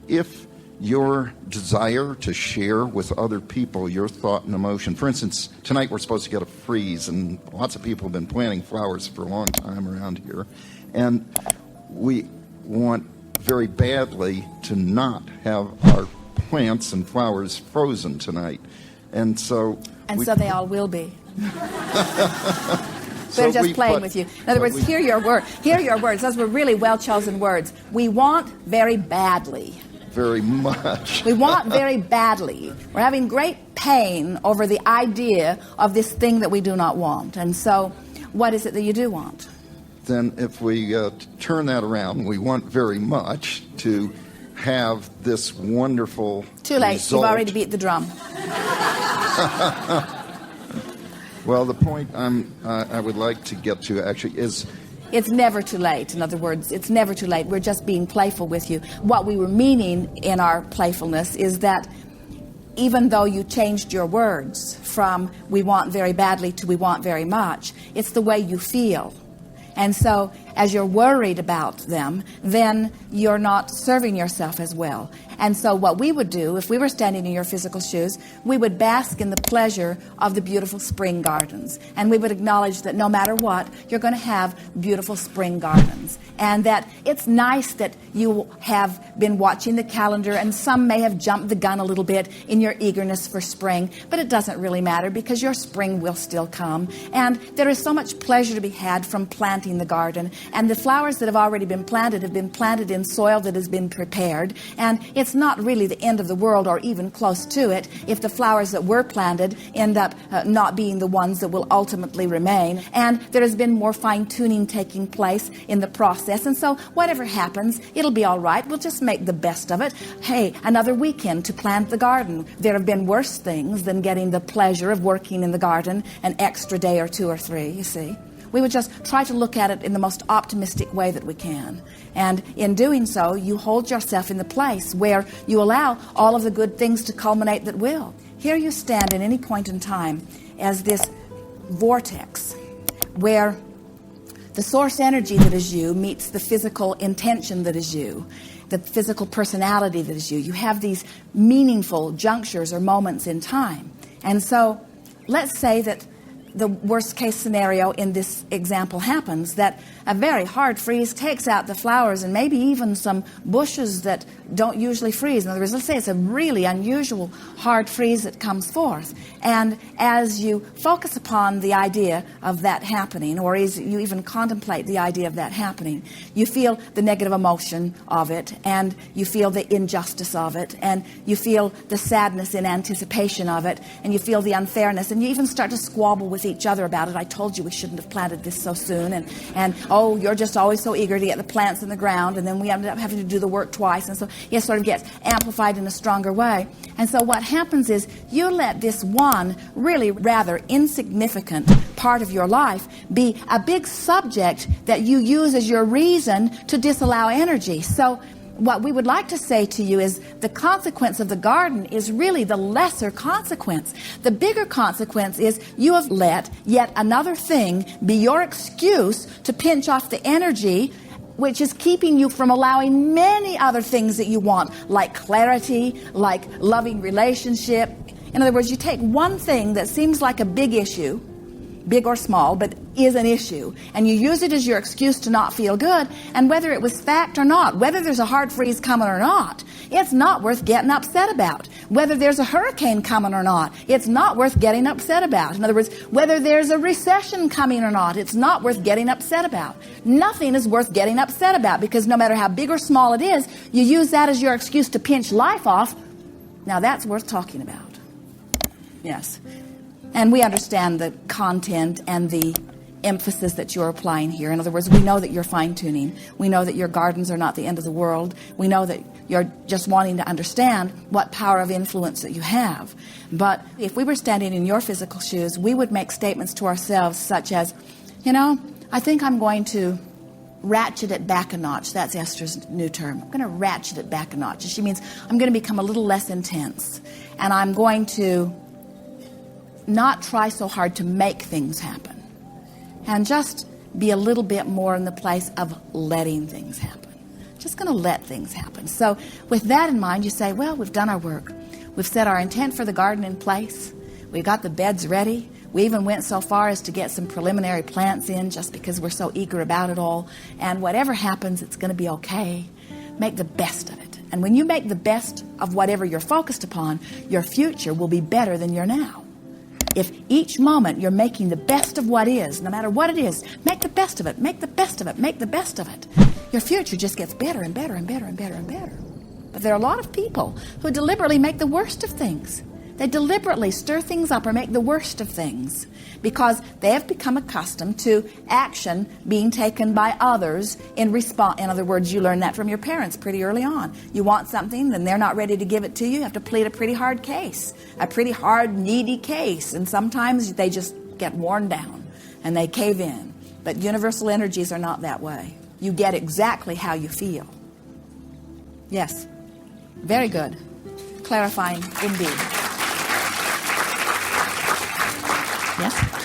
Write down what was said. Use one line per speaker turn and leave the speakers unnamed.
if your desire to share with other people your thought and emotion. For instance, tonight we're supposed to get a freeze, and lots of people have been planting flowers for a long time around here. And we want very badly to not have our plants and flowers frozen tonight. And so
they all will be. They're just playing with you. In other words, hear your words. Those were really well-chosen words. We want very badly.
Very much.
We want very badly. We're having great pain over the idea of this thing that we do not want. And so, what is it that you do want?
Then if we turn that around, we want very much to have this wonderful
Too late.
result.
You've already beat the drum.
Well, the point I would like to get to actually is...
It's never too late. In other words, it's never too late. We're just being playful with you. What we were meaning in our playfulness is that even though you changed your words from we want very badly to we want very much, it's the way you feel. And so as you're worried about them, then you're not serving yourself as well. And so what we would do, if we were standing in your physical shoes, we would bask in the pleasure of the beautiful spring gardens. And we would acknowledge that no matter what, you're going to have beautiful spring gardens. And that it's nice that you have been watching the calendar, and some may have jumped the gun a little bit in your eagerness for spring, but it doesn't really matter because your spring will still come. And there is so much pleasure to be had from planting the garden. And the flowers that have already been planted have been planted in soil that has been prepared. And it's not really the end of the world or even close to it if the flowers that were planted end up not being the ones that will ultimately remain. And there has been more fine-tuning taking place in the process. And so whatever happens, it'll be all right. We'll just make the best of it. Hey, another weekend to plant the garden. There have been worse things than getting the pleasure of working in the garden an extra day or 2 or 3, you see. We would just try to look at it in the most optimistic way that we can. And in doing so, you hold yourself in the place where you allow all of the good things to culminate that will. Here you stand at any point in time as this vortex where the source energy that is you meets the physical intention that is you, the physical personality that is you. You have these meaningful junctures or moments in time. And so let's say that the worst case scenario in this example happens, that a very hard freeze takes out the flowers and maybe even some bushes that don't usually freeze. In other words, let's say it's a really unusual hard freeze that comes forth. And as you focus upon the idea of that happening, or as you even contemplate the idea of that happening, you feel the negative emotion of it, and you feel the injustice of it, and you feel the sadness in anticipation of it, and you feel the unfairness, and you even start to squabble with each other about it. I told you we shouldn't have planted this so soon, and oh, you're just always so eager to get the plants in the ground, and then we ended up having to do the work twice, and so it sort of gets amplified in a stronger way. And so what happens is you let this one really rather insignificant part of your life be a big subject that you use as your reason to disallow energy. So what we would like to say to you is the consequence of the garden is really the lesser consequence. The bigger consequence is you have let yet another thing be your excuse to pinch off the energy, which is keeping you from allowing many other things that you want, like clarity, like loving relationship. In other words, you take one thing that seems like a big issue, big or small, but is an issue, and you use it as your excuse to not feel good, and whether it was fact or not, whether there's a hard freeze coming or not, it's not worth getting upset about. Whether there's a hurricane coming or not, it's not worth getting upset about. In other words, whether there's a recession coming or not, it's not worth getting upset about. Nothing is worth getting upset about, because no matter how big or small it is, you use that as your excuse to pinch life off. Now that's worth talking about. Yes. And we understand the content and the emphasis that you're applying here. In other words, we know that you're fine-tuning. We know that your gardens are not the end of the world. We know that you're just wanting to understand what power of influence that you have. But if we were standing in your physical shoes, we would make statements to ourselves such as, I think I'm going to ratchet it back a notch. That's Esther's new term. I'm going to ratchet it back a notch. She means I'm going to become a little less intense. And I'm going to not try so hard to make things happen, and just be a little bit more in the place of letting things happen. Just going to let things happen. So with that in mind, you say, well, we've done our work. We've set our intent for the garden in place. We've got the beds ready. We even went so far as to get some preliminary plants in just because we're so eager about it all. And whatever happens, it's going to be okay. Make the best of it. And when you make the best of whatever you're focused upon, your future will be better than your now. If each moment you're making the best of what is, no matter what it is, make the best of it, make the best of it, make the best of it. Your future just gets better and better and better and better and better. But there are a lot of people who deliberately make the worst of things. They deliberately stir things up or make the worst of things because they have become accustomed to action being taken by others in response. In other words, you learn that from your parents pretty early on. You want something, then they're not ready to give it to you. You have to plead a pretty hard case, a pretty hard, needy case. And sometimes they just get worn down and they cave in. But universal energies are not that way. You get exactly how you feel. Yes. Very good. Clarifying indeed. Yes?